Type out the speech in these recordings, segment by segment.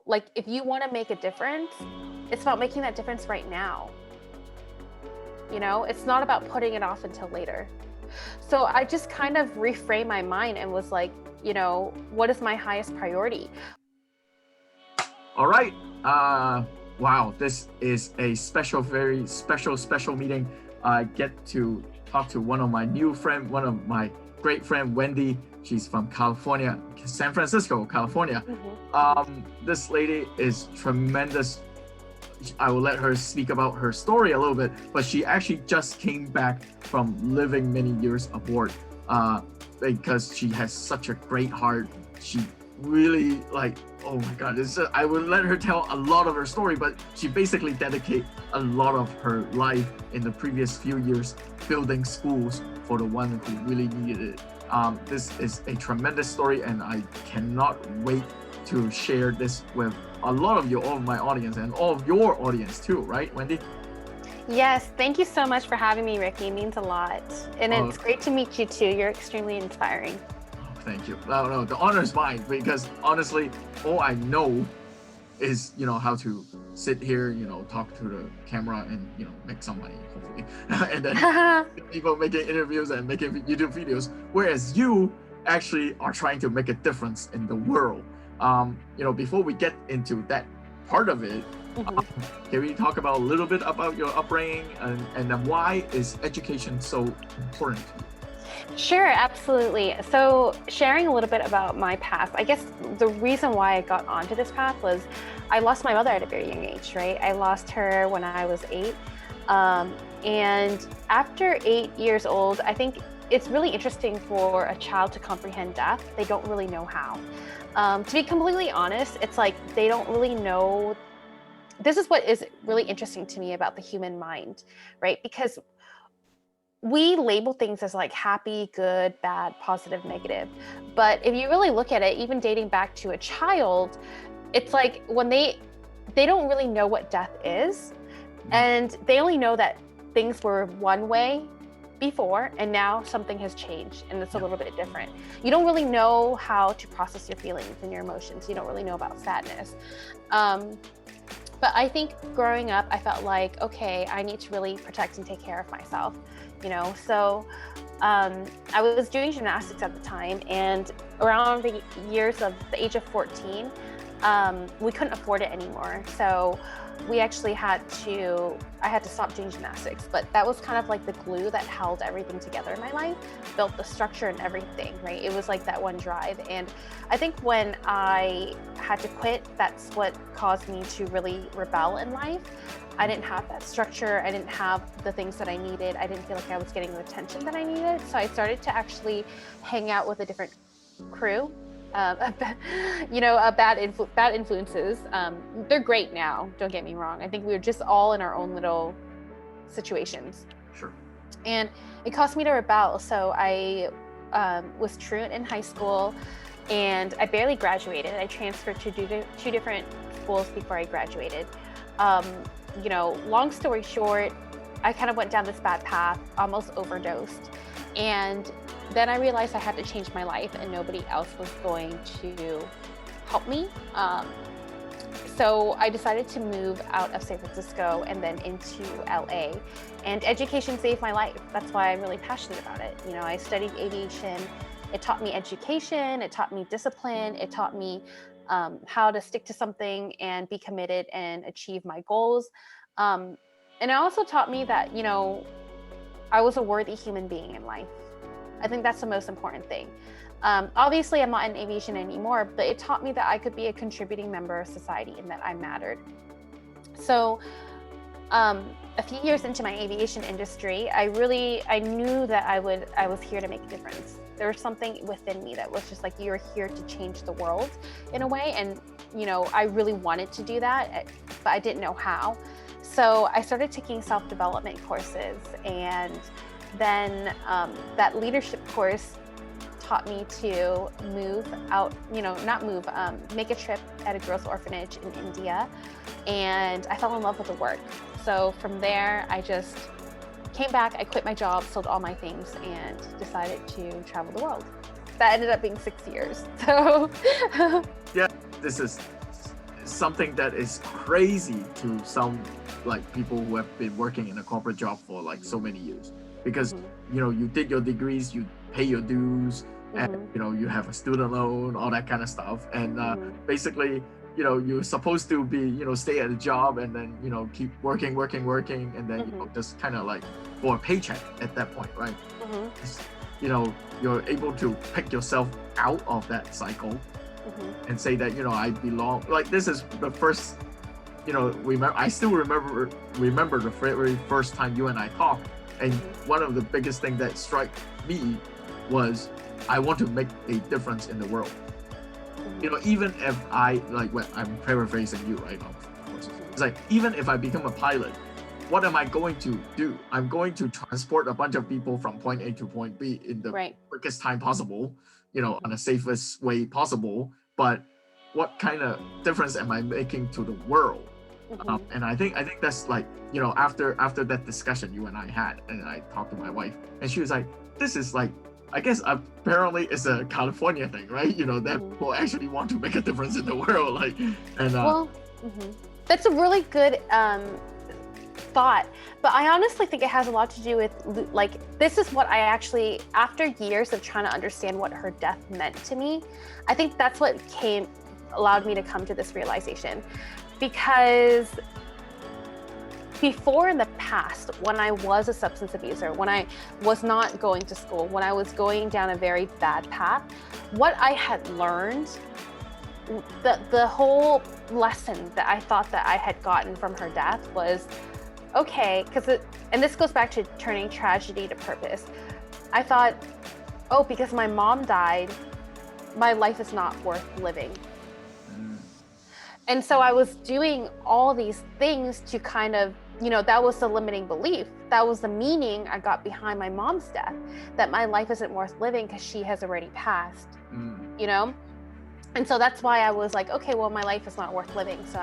like, if you want to make a difference, it's about making that difference right now. It's not about putting it off until later. So I just kind of reframed my mind and was like, what is my highest priority? All right. Wow, this is a special, very special meeting. I get to talk to one of my one of my great friend, Wendy. She's from California, San Francisco, California. This lady is tremendous. I will let her speak about her story a little bit, but she actually just came back from living many years abroad because she has such a great heart. She really oh my God, I would let her tell a lot of her story, but she basically dedicated a lot of her life in the previous few years building schools for the one who really needed it. This is a tremendous story, and I cannot wait to share this with a lot of you, all of my audience, and all of your audience too, right, Wendy? Yes, thank you so much for having me, Ricky. It means a lot. And it's great to meet you too. You're extremely inspiring. Thank you. No, the honor is mine, because honestly, all I know is, how to sit here, talk to the camera and, make some money, hopefully. And then people making interviews and making YouTube videos, whereas you actually are trying to make a difference in the world. Before we get into that part of it, can we talk about a little bit about your upbringing and then why is education so important to you? Sure, absolutely. So sharing a little bit about my past, I guess the reason why I got onto this path was I lost my mother at a very young age, right? I lost her when I was 8. And after 8 years old, I think it's really interesting for a child to comprehend death. They don't really know how. To be completely honest, it's like they don't really know. This is what is really interesting to me about the human mind, right? Because we label things as like happy, good, bad, positive, negative. But if you really look at it, even dating back to a child, it's like when they don't really know what death is, and they only know that things were one way before and now something has changed and it's a little bit different. You don't really know how to process your feelings and your emotions. You don't really know about sadness. But I think growing up, I felt like, okay, I need to really protect and take care of myself, So I was doing gymnastics at the time, and around the age of 14, we couldn't afford it anymore. So we actually I had to stop doing gymnastics, but that was kind of like the glue that held everything together in my life, built the structure and everything, right? It was like that one drive. And I think when I had to quit, that's what caused me to really rebel in life. I didn't have that structure. I didn't have the things that I needed. I didn't feel like I was getting the attention that I needed. So I started to actually hang out with a different crew. Bad influences. They're great now, don't get me wrong. I think we were just all in our own little situations. Sure. And it caused me to rebel. So I was truant in high school, and I barely graduated. I transferred to two different schools before I graduated. Long story short, I kind of went down this bad path, almost overdosed. And then I realized I had to change my life and nobody else was going to help me. So I decided to move out of San Francisco and then into LA. And education saved my life. That's why I'm really passionate about it. I studied aviation. It taught me education. It taught me discipline. It taught me how to stick to something and be committed and achieve my goals. And it also taught me that, I was a worthy human being in life. I think that's the most important thing. Obviously, I'm not in aviation anymore, but it taught me that I could be a contributing member of society and that I mattered. So a few years into my aviation industry, I knew that I was here to make a difference. There was something within me that was just like, you're here to change the world in a way. And, I really wanted to do that, but I didn't know how. So I started taking self-development courses, and then that leadership course taught me to make a trip at a girls' orphanage in India, and I fell in love with the work. So from there, I just came back, I quit my job, sold all my things, and decided to travel the world. That ended up being 6 years. So yeah, this is something that is crazy to some like people who have been working in a corporate job for like so many years, because you know, you did your degrees, you pay your dues, and you know, you have a student loan, all that kind of stuff, and basically, you know, you're supposed to be, you know, stay at a job and then, you know, keep working, and then you know, just kind of like for a paycheck at that point, right? You know, you're able to pick yourself out of that cycle and say that, you know, I belong. Like, this is the first, you know, I still remember the very first time you and I talked, and one of the biggest things that struck me was, I want to make a difference in the world. You know, even if I, like, when I'm paraphrasing you right now, it's like, even if I become a pilot, what am I going to do? I'm going to transport a bunch of people from point A to point B in the quickest time possible, you know, on the safest way possible. But what kind of difference am I making to the world? And I think that's like, you know, after that discussion you and I had, and I talked to my wife, and she was like, this is like, I guess apparently it's a California thing, right? You know, that people actually want to make a difference in the world, like, and well, that's a really good thought, but I honestly think it has a lot to do with, like, this is what I actually, after years of trying to understand what her death meant to me, I think that's what allowed me to come to this realization. Because before, in the past, when I was a substance abuser, when I was not going to school, when I was going down a very bad path, what I had learned, the whole lesson that I thought that I had gotten from her death was, okay, and this goes back to turning tragedy to purpose. I thought, oh, because my mom died, my life is not worth living. And so I was doing all these things to kind of, you know, that was the limiting belief. That was the meaning I got behind my mom's death, that my life isn't worth living because she has already passed, you know? And so that's why I was like, okay, well, my life is not worth living. So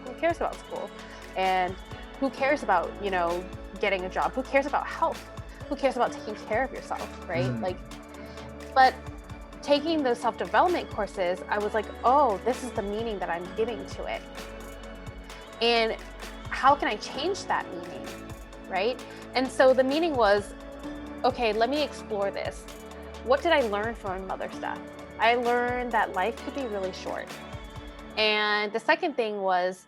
who cares about school? And who cares about, you know, getting a job? Who cares about health? Who cares about taking care of yourself, right? Like, but taking those self-development courses, I was like, oh, this is the meaning that I'm giving to it. And how can I change that meaning, right? And so the meaning was, okay, let me explore this. What did I learn from my mother's death? I learned that life could be really short. And the second thing was,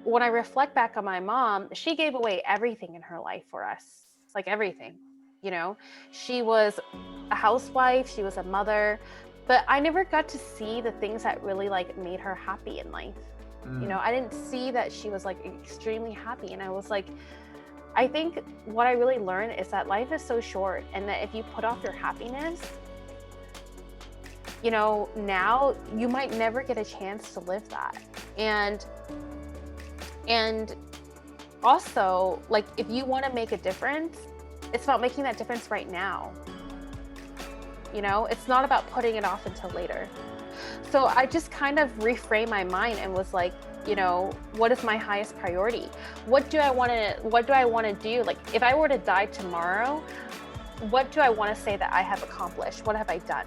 when I reflect back on my mom, she gave away everything in her life for us, like everything. You know, she was a housewife, she was a mother, but I never got to see the things that really like made her happy in life. You know, I didn't see that she was like extremely happy. And I was like, I think what I really learned is that life is so short, and that if you put off your happiness, you know, now you might never get a chance to live that. And also, like, if you want to make a difference, it's about making that difference right now. You know, it's not about putting it off until later. So I just kind of reframed my mind and was like, you know, what is my highest priority? What do I want to do? Like, if I were to die tomorrow, what do I want to say that I have accomplished? What have I done?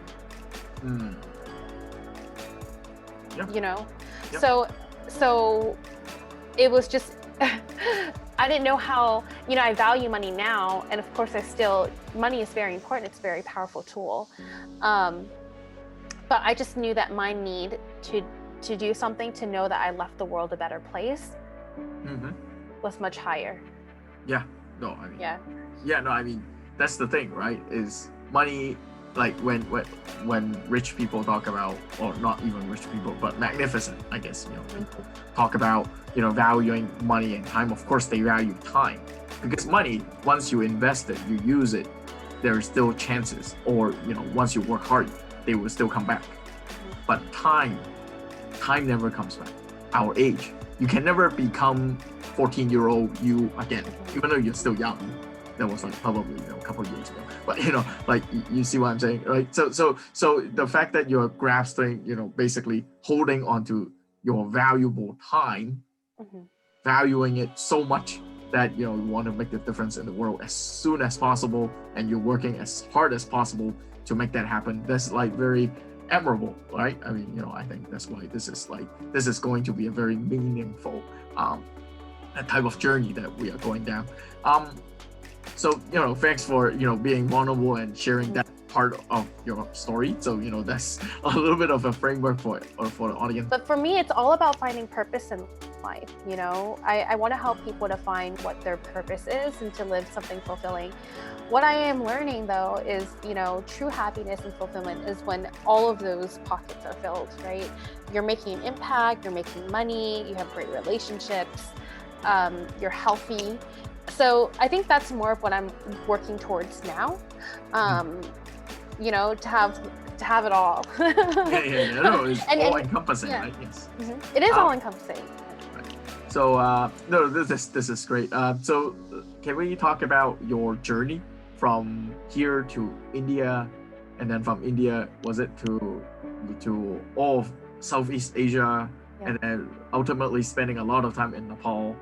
You know? So it was just, I didn't know how, you know, I value money now. And of course money is very important. It's a very powerful tool. But I just knew that my need to do something, to know that I left the world a better place, was much higher. I mean, that's the thing, right? Is money, like when rich people talk about, or not even rich people, but magnificent, I guess, you know, people talk about, you know, valuing money and time. Of course, they value time, because money, once you invest it, you use it, there are still chances, or, you know, once you work hard, they will still come back. But time never comes back. Our age, you can never become 14-year-old you again, even though you're still young. That was like probably, you know, a couple of years ago. But, you know, like, you see what I'm saying, right? So the fact that you're grasping, you know, basically holding onto your valuable time, valuing it so much that, you know, you want to make the difference in the world as soon as possible, and you're working as hard as possible to make that happen. That's like very, admirable, right? I mean, I think that's why this is going to be a very meaningful type of journey that we are going down. So thanks for being vulnerable and sharing that part of your story. So that's a little bit of a framework for the audience. But for me, it's all about finding purpose in life. I want to help people to find what their purpose is and to live something fulfilling. What I am learning though is, true happiness and fulfillment is when all of those pockets are filled, right? You're making an impact, you're making money, you have great relationships, you're healthy. So I think that's more of what I'm working towards now. To have it all. No, it's all encompassing, right? Yes. Mm-hmm. It is all encompassing. Right. So no, this is great. So can we talk about your journey from here to India, and then from India, was it to all of Southeast Asia, and then ultimately spending a lot of time in Nepal,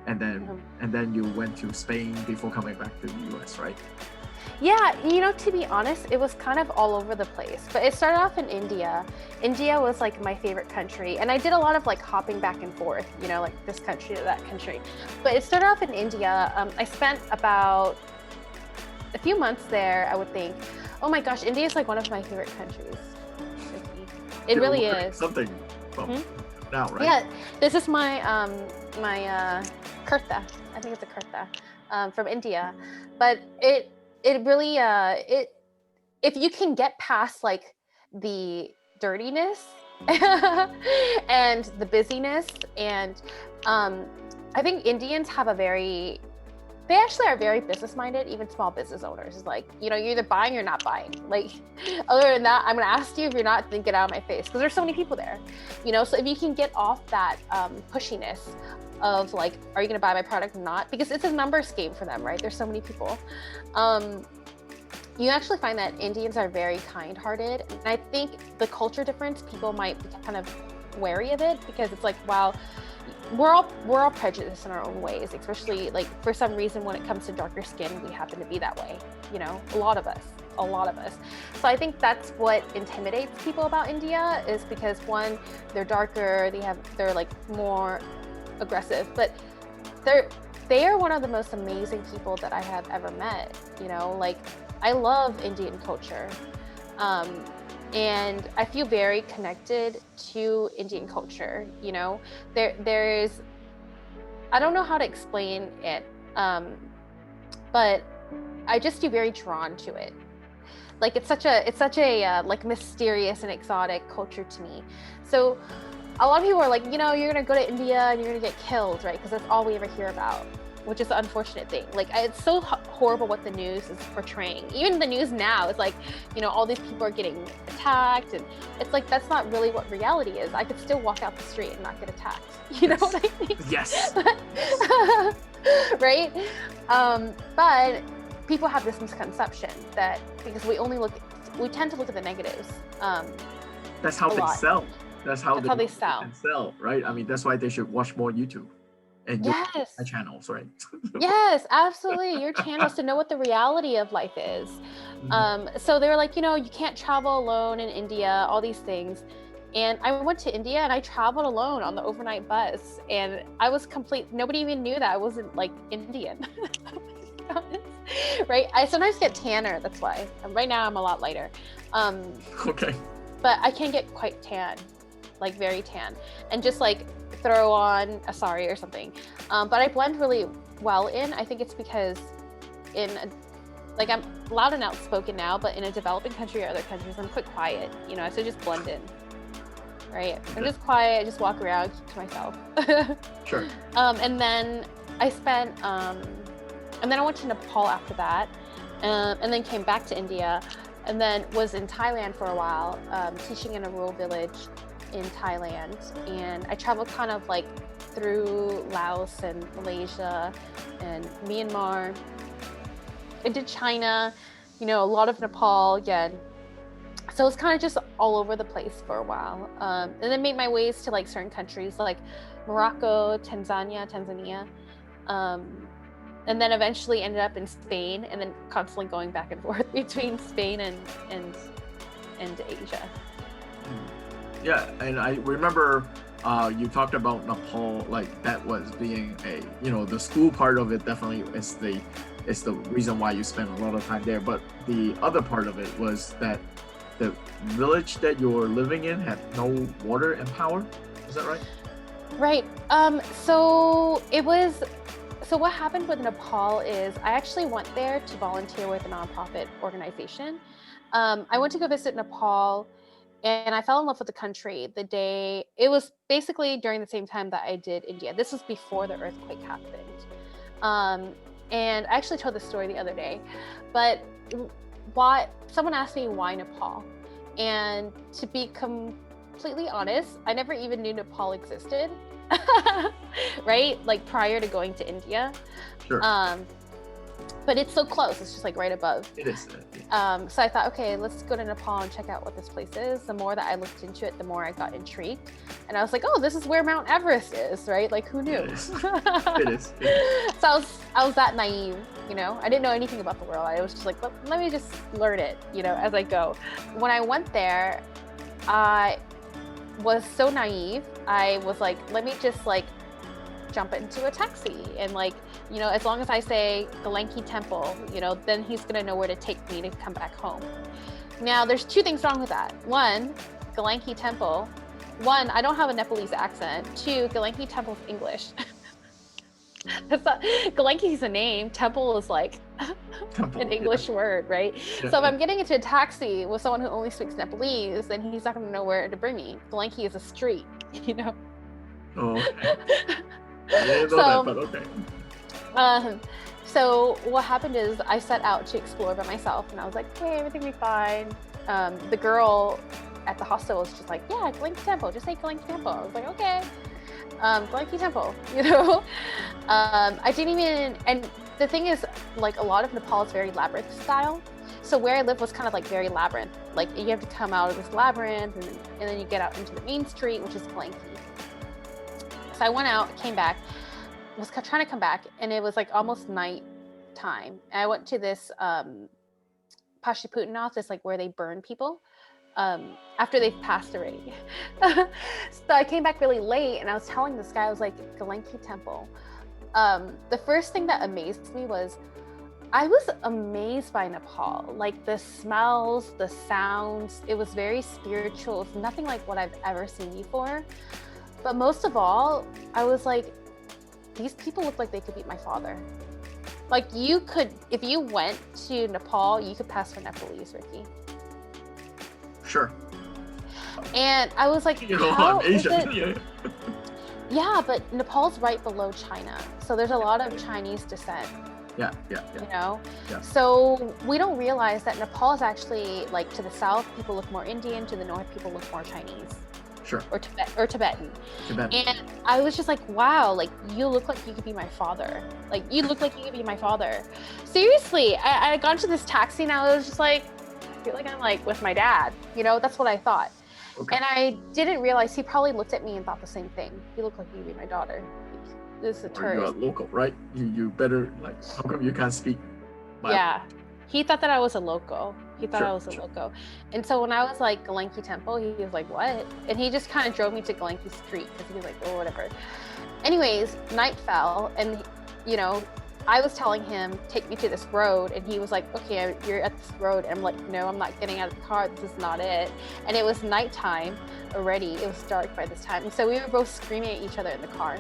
and then you went to Spain before coming back to the US, right? Yeah, to be honest, it was kind of all over the place. But it started off in India. India was like my favorite country. And I did a lot of like hopping back and forth, like this country to that country. But it started off in India. I spent about a few months there, I would think. Oh my gosh, India is like one of my favorite countries. It really is. Something from now, right? Yeah, this is my my kurta. I think it's a kurta from India. But it really if you can get past like the dirtiness and the busyness, and I think Indians have they actually are very business minded. Even small business owners is like, you're either buying or not buying. Like, other than that, I'm gonna ask you. If you're not, then get out of my face, because there's so many people there. So if you can get off that pushiness of like, are you gonna buy my product or not? Because it's a numbers game for them, right? There's so many people. You actually find that Indians are very kind-hearted, and I think the culture difference, people might be kind of wary of it, because it's like, wow, we're all prejudiced in our own ways, especially like for some reason when it comes to darker skin, we happen to be that way. A lot of us. So I think that's what intimidates people about India, is because one, they're darker, they're like more aggressive, but they are one of the most amazing people that I have ever met. Like, I love Indian culture, and I feel very connected to Indian culture. There's, I don't know how to explain it, but I just feel very drawn to it. Like, it's such a like mysterious and exotic culture to me. So a lot of people are like, you're gonna go to India and you're gonna get killed, right? Because that's all we ever hear about, which is the unfortunate thing. Like, it's so horrible what the news is portraying. Even the news now is like, all these people are getting attacked, and it's like, that's not really what reality is. I could still walk out the street and not get attacked. You know what I mean? Yes. Right? But people have this misconception that because we tend to look at the negatives. That's how they sell. That's how they sell, right? I mean, that's why they should watch more YouTube and your channels, right? Yes, absolutely. Your channels, to know what the reality of life is. So they were like, you can't travel alone in India, all these things. And I went to India and I traveled alone on the overnight bus, and I was nobody even knew that I wasn't like Indian. Right? I sometimes get tanner, that's why. Right now I'm a lot lighter. Okay. But I can get quite tan, like very tan, and just like throw on a sari or something. But I blend really well in. I think it's because I'm loud and outspoken now, but in a developing country or other countries, I'm quite quiet, so just blend in, right? Okay. I'm just quiet, just walk around, keep to myself. Sure. And then I spent, and then I went to Nepal after that, and then came back to India, and then was in Thailand for a while, teaching in a rural village in Thailand. And I traveled kind of like through Laos and Malaysia and Myanmar. I did China, a lot of Nepal again. So it's kind of just all over the place for a while. And then made my ways to like certain countries like Morocco, Tanzania. And then eventually ended up in Spain, and then constantly going back and forth between Spain and Asia. Yeah, and I remember you talked about Nepal, like that was being a, the school part of it definitely is the reason why you spent a lot of time there. But the other part of it was that the village that you're living in had no water and power. Is that right? Right. So what happened with Nepal is I actually went there to volunteer with a nonprofit organization. I went to go visit Nepal, and I fell in love with the country the day, it was basically during the same time that I did India. This was before the earthquake happened. And I actually told this story the other day, but someone asked me why Nepal. And to be completely honest, I never even knew Nepal existed, right? Like prior to going to India. Sure. But it's so close. It's just like right above. It is. So I thought, okay, let's go to Nepal and check out what this place is. The more that I looked into it, the more I got intrigued. And I was like, oh, this is where Mount Everest is, right? Like, who knew? It is. So I was that naive, I didn't know anything about the world. I was just like, let me just learn it, as I go. When I went there, I was so naive. I was like, let me just like jump into a taxi and as long as I say Galenki Temple, then he's gonna know where to take me to come back home. Now there's two things wrong with that. One, Galenki Temple. One, I don't have a Nepalese accent. Two, Galenki Temple's English. That's not, Galenki is a name. Temple is like an English word, right? Yeah. So if I'm getting into a taxi with someone who only speaks Nepalese, then he's not gonna know where to bring me. Galenki is a street, Oh, okay. I didn't know that, but okay. So what happened is I set out to explore by myself, and I was like, hey, everything will be fine. The girl at the hostel was just like, yeah, Galenki Temple, just say Galenki Temple. I was like, okay, Galenki Temple, I didn't even, and the thing is, like, a lot of Nepal is very labyrinth style. So where I live was kind of like very labyrinth. Like you have to come out of this labyrinth, and then you get out into the main street, which is Galenki. So I went out, came back, was trying to come back, and it was like almost night time. And I went to this Pashuputanath, this like where they burn people after they've passed already. So I came back really late, and I was telling this guy, I was like, Galenki Temple. The first thing that amazed me was I was amazed by Nepal, like the smells, the sounds. It was very spiritual. It's nothing like what I've ever seen before. But most of all, I was like, these people look like they could beat my father. Like you could, if you went to Nepal, you could pass for Nepalese, Ricky. Sure. And I was like, I'm Asian. Yeah, but Nepal's right below China. So there's a lot of Chinese descent. Yeah. Yeah. So we don't realize that Nepal is actually, like, to the south, people look more Indian, to the north, people look more Chinese. Sure. Or Tibetan. And I was just like, wow, like, you look like you could be my father. Like, you look like you could be my father. Seriously, I got into this taxi, and I was just like, I feel like I'm like with my dad. That's what I thought. Okay. And I didn't realize he probably looked at me and thought the same thing. You look like you could be my daughter. This is a tourist. You're a local, right? You better, like, how come you can't speak? Yeah. He thought that I was a loco. Loco. And so when I was like, Galenki Temple, he was like, what? And he just kind of drove me to Galenki Street because he was like, oh, whatever. Anyways, night fell, and, I was telling him, take me to this road. And he was like, okay, you're at this road. And I'm like, no, I'm not getting out of the car. This is not it. And it was nighttime already. It was dark by this time. And so we were both screaming at each other in the car.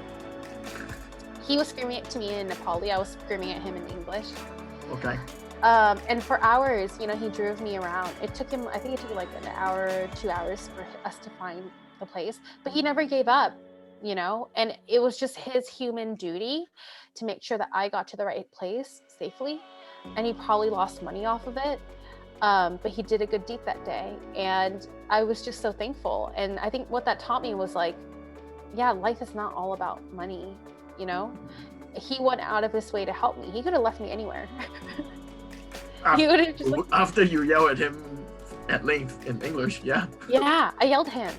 He was screaming to me in Nepali. I was screaming at him in English. Okay. And for hours, he drove me around. I think it took like an hour, 2 hours for us to find the place, but he never gave up, and it was just his human duty to make sure that I got to the right place safely. And he probably lost money off of it. But he did a good deed that day. And I was just so thankful. And I think what that taught me was like, yeah, life is not all about money, He went out of his way to help me. He could have left me anywhere. He would have just after you yell at him at length in English, yeah. Yeah, I yelled at him,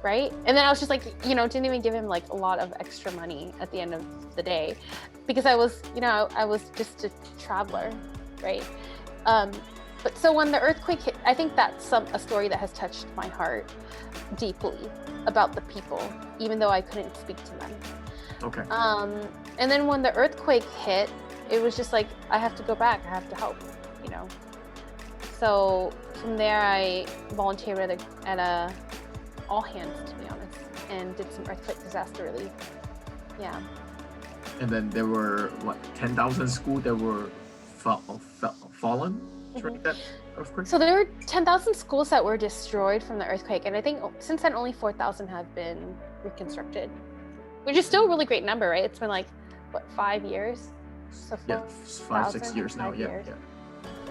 right? And then I was just like, didn't even give him like a lot of extra money at the end of the day, because I was, I was just a traveler, right? But so when the earthquake hit, I think that's a story that has touched my heart deeply about the people, even though I couldn't speak to them. Okay. And then when the earthquake hit, it was just like, I have to go back, I have to help, you know. So from there, I volunteered at a all hands, to be honest, and did some earthquake disaster relief. Yeah. And then there were, what, 10,000 schools that were fallen during that earthquake? So there were 10,000 schools that were destroyed from the earthquake. And I think since then, only 4,000 have been reconstructed, which is still a really great number, right? It's been like, what, 5 years? So Yeah, 5-6 years now, yeah. years. Yeah.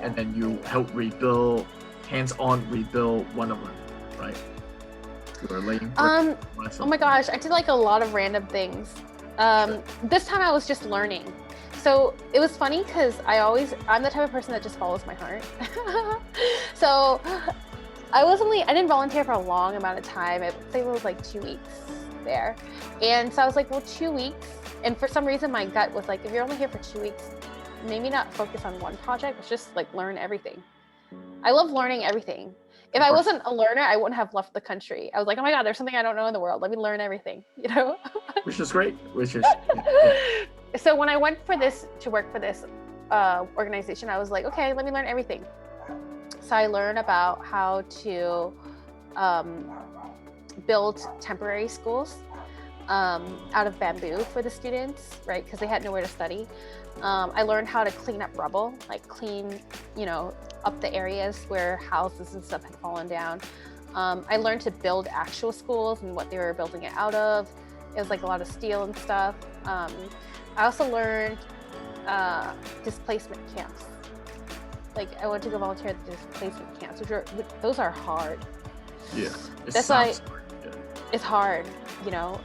And then you helped rebuild, hands-on rebuild one of them, right? You were laying oh my gosh, I did like a lot of random things. This time I was just learning. So it was funny because I'm the type of person that just follows my heart. So I didn't volunteer for a long amount of time. I would say it was like 2 weeks there. And so I was like, well, 2 weeks. And for some reason my gut was like, if you're only here for 2 weeks, maybe not focus on one project, but just like learn everything. I love learning everything. If I wasn't a learner, I wouldn't have left the country. I was like, oh my God, there's something I don't know in the world. Let me learn everything, you know? Which is great, So when I went to work for this organization, I was like, okay, let me learn everything. So I learned about how to build temporary schools out of bamboo for the students, right? Because they had nowhere to study. I learned how to clean up rubble, like clean, up the areas where houses and stuff had fallen down. I learned to build actual schools and what they were building it out of. It was like a lot of steel and stuff. I also learned displacement camps. Like I went to go volunteer at the displacement camps, those are hard. Yeah, that's why it's hard,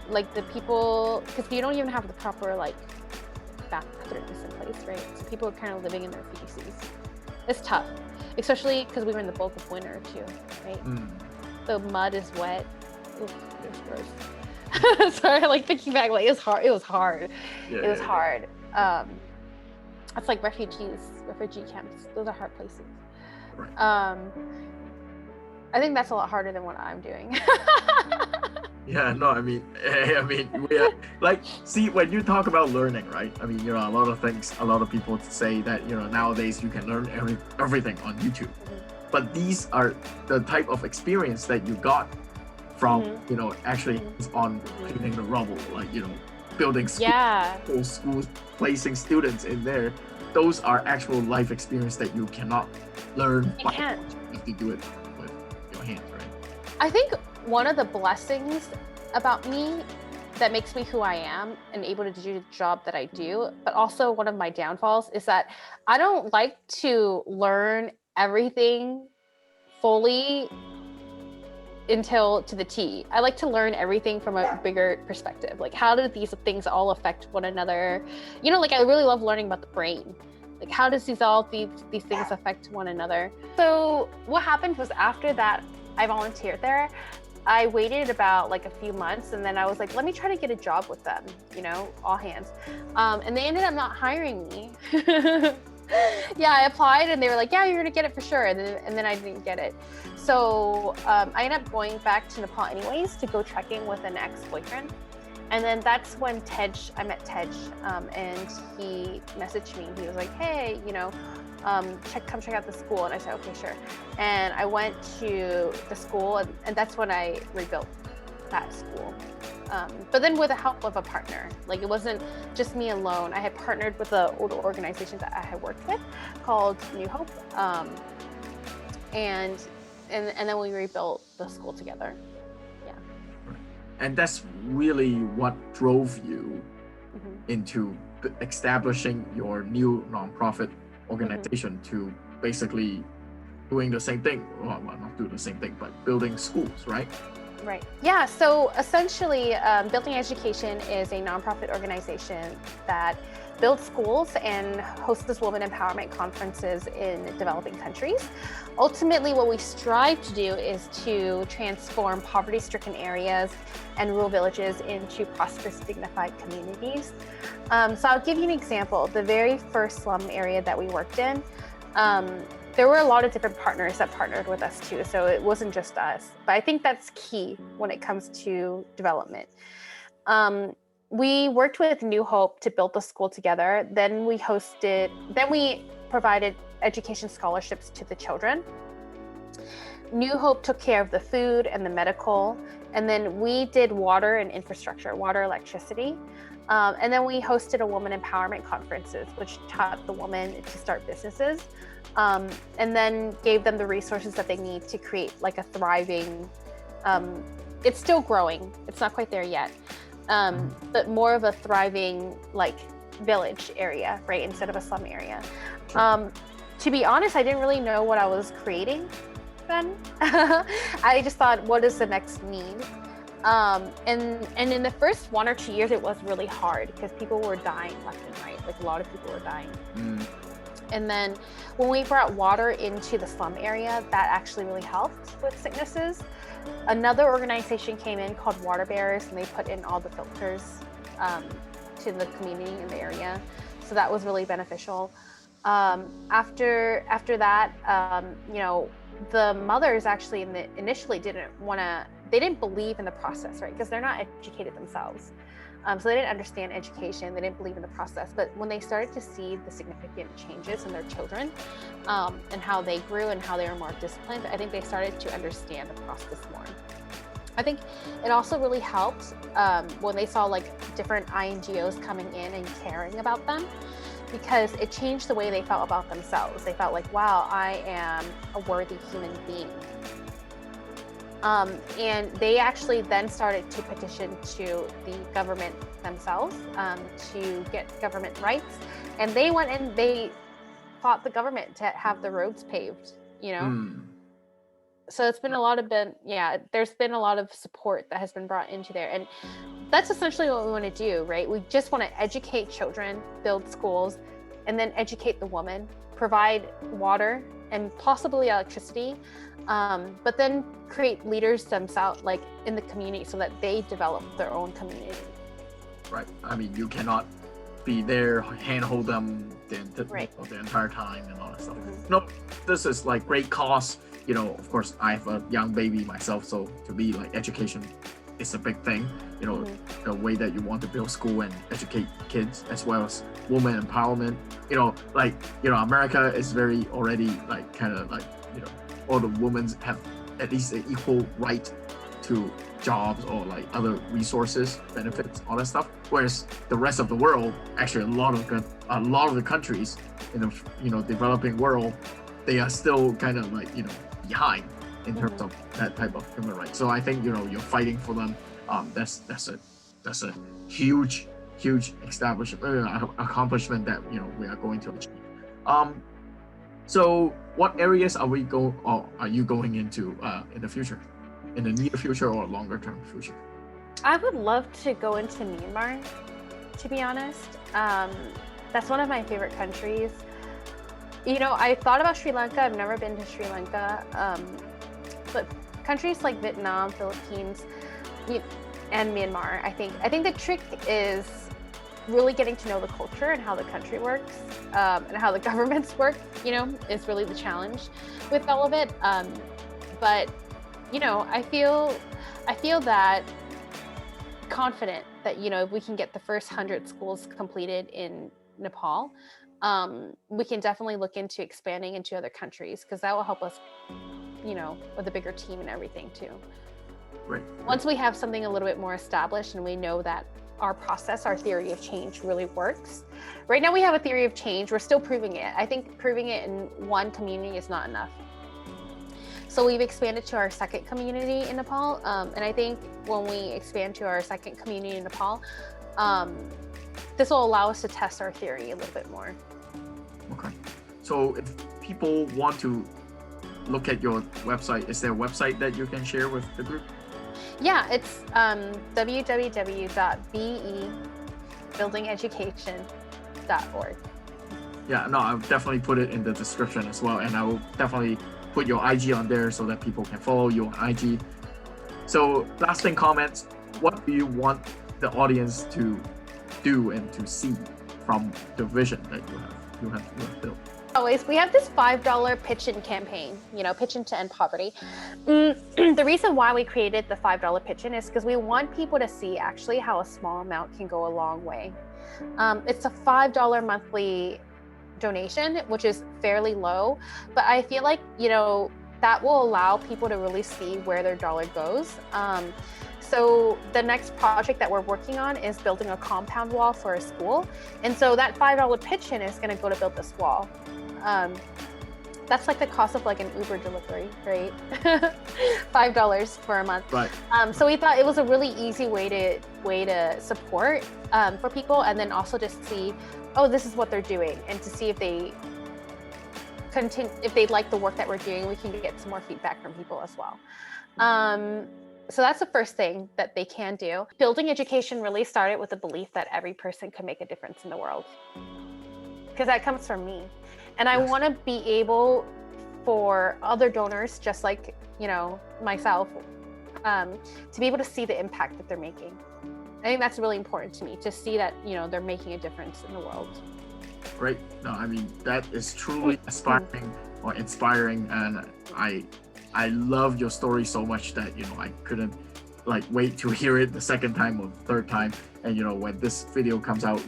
like the people, because you don't even have the proper like bathrooms in place, right? So people are kind of living in their feces. It's tough, especially because we were in the bulk of winter too, right? The mud is wet. Oof, it's gross. Sorry, like thinking back, like it was hard. It was hard. It's like refugee camps. Those are hard places. Right. I think that's a lot harder than what I'm doing. Yeah, no, I mean, we are, like, see, when you talk about learning, right? I mean, a lot of things, a lot of people say that, nowadays you can learn everything on YouTube. But these are the type of experience that you got from, actually on cleaning the rubble, like, building schools, placing students in there. Those are actual life experience that you cannot learn. You have to do it with your hands, right? I think one of the blessings about me that makes me who I am and able to do the job that I do, but also one of my downfalls is that I don't like to learn everything fully to the T. I like to learn everything from a bigger perspective. Like, how do these things all affect one another? Like I really love learning about the brain. Like, how does these things affect one another? So what happened was after that, I volunteered there. I waited about like a few months and then I was like, let me try to get a job with them, all hands. And they ended up not hiring me. Yeah, I applied and they were like, yeah, you're gonna get it for sure. And then I didn't get it. So I ended up going back to Nepal anyways to go trekking with an ex-boyfriend. And then that's when I met Tej, and he messaged me. He was like, hey, come check out the school. And I said, okay, sure. And I went to the school and that's when I rebuilt that school. But then with the help of a partner, like it wasn't just me alone. I had partnered with an older organization that I had worked with called New Hope. And then we rebuilt the school together. Yeah. And that's really what drove you into establishing your new nonprofit organization to basically doing the same thing. Well, not do the same thing, but building schools, right? Right. Yeah. So essentially, Building Education is a nonprofit organization that builds schools and hosts women empowerment conferences in developing countries. Ultimately, what we strive to do is to transform poverty-stricken areas and rural villages into prosperous, dignified communities. So I'll give you an example. The very first slum area that we worked in, there were a lot of different partners that partnered with us too. So it wasn't just us, but I think that's key when it comes to development. We worked with New Hope to build the school together. Then we provided education scholarships to the children. New Hope took care of the food and the medical. And then we did water and infrastructure, water, electricity. And then we hosted a woman empowerment conferences, which taught the women to start businesses. And then gave them the resources that they need to create like a thriving, it's still growing. It's not quite there yet. But more of a thriving like village area, right? Instead of a slum area. To be honest, I didn't really know what I was creating then. I just thought, what is the next need? And in the first 1 or 2 years, it was really hard because people were dying left and right. Like a lot of people were dying. And then when we brought water into the slum area, that actually really helped with sicknesses. Another organization came in called Water Bearers, and they put in all the filters to the community in the area. So that was really beneficial. After that, you know, the mothers actually initially they didn't believe in the process, right? Because they're not educated themselves. So they didn't understand education, they didn't believe in the process. But when they started to see the significant changes in their children and how they grew and how they were more disciplined, I think they started to understand the process more. I think it also really helped when they saw like different INGOs coming in and caring about them, because it changed the way they felt about themselves. They felt like, wow, I am a worthy human being. And they actually then started to petition to the government themselves to get government rights. And they went and they fought the government to have the roads paved, you know? So it's been there's been a lot of support that has been brought into there. And that's essentially what we want to do, right? We just want to educate children, build schools, and then educate the woman, provide water and possibly electricity, but then create leaders themselves, like in the community, so that they develop their own community. Right. I mean, you cannot be there, handhold them the entire time and all that stuff. Nope. This is like great cause. You know, of course, I have a young baby myself, so to me, like education is a big thing. You know, the way that you want to build school and educate kids, as well as women empowerment. You know, like, you know, America is very already like kind of like, you know, all the women have at least an equal right to jobs or like other resources, benefits, all that stuff. Whereas the rest of the world, actually a lot of the countries in the, you know, developing world, they are still kind of like, you know, behind in terms of that type of human rights. So I think, you know, you're fighting for them. That's a huge accomplishment that, you know, we are going to achieve. So what areas are you going into in the future, in the near future or longer term future? I would love to go into Myanmar, to be honest. That's one of my favorite countries. You know, I thought about Sri Lanka. I've never been to Sri Lanka, but countries like Vietnam, Philippines, and Myanmar, I think the trick is really getting to know the culture and how the country works, and how the governments work, you know, is really the challenge with all of it. But, you know, I feel that confident that, you know, if we can get the first 100 schools completed in Nepal, we can definitely look into expanding into other countries, because that will help us, you know, with a bigger team and everything too. Right. Once we have something a little bit more established and we know that our process, our theory of change really works. Right now we have a theory of change. We're still proving it. I think proving it in one community is not enough. So we've expanded to our second community in Nepal. And I think when we expand to our second community in Nepal, this will allow us to test our theory a little bit more. Okay. So if people want to look at your website, is there a website that you can share with the group? Yeah, it's www.bebuildingeducation.org. Yeah, no, I'll definitely put it in the description as well, and I will definitely put your IG on there so that people can follow you on IG. So lasting comments, what do you want the audience to do and to see from the vision that you have built? Always, we have this $5 pitch-in campaign, pitch-in to end poverty. The reason why we created the $5 pitch-in is because we want people to see actually how a small amount can go a long way. It's a $5 monthly donation, which is fairly low, but I feel like, that will allow people to really see where their dollar goes. So the next project that we're working on is building a compound wall for a school. And so that $5 pitch-in is going to go to build this wall. That's like the cost of like an Uber delivery, right? $5 for a month. Right. So we thought it was a really easy way to support for people, and then also just see, oh, this is what they're doing, and to see if they like the work that we're doing, we can get some more feedback from people as well. So that's the first thing that they can do. Building education really started with the belief that every person can make a difference in the world, because that comes from me. And I want to be able for other donors, just like, myself, to be able to see the impact that they're making. I think that's really important to me, to see that, they're making a difference in the world. Great. No, I mean, that is truly inspiring. And I love your story so much that, I couldn't wait to hear it the second time or third time. And, when this video comes out,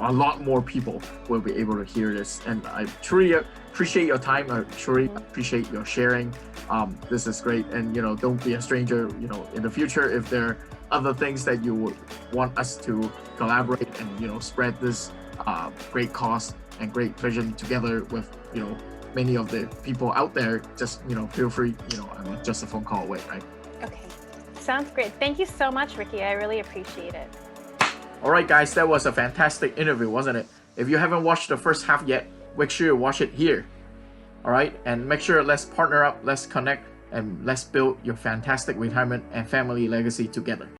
a lot more people will be able to hear this. And I truly appreciate your time. I truly appreciate your sharing. This is great. And, don't be a stranger, in the future, if there are other things that you would want us to collaborate and, spread this great cause and great vision together with, many of the people out there, just, feel free, I'm just a phone call away, right? Okay. Sounds great. Thank you so much, Ricky. I really appreciate it. All right, guys, that was a fantastic interview, wasn't it? If you haven't watched the first half yet, make sure you watch it here. All right, and make sure let's partner up, let's connect, and let's build your fantastic retirement and family legacy together.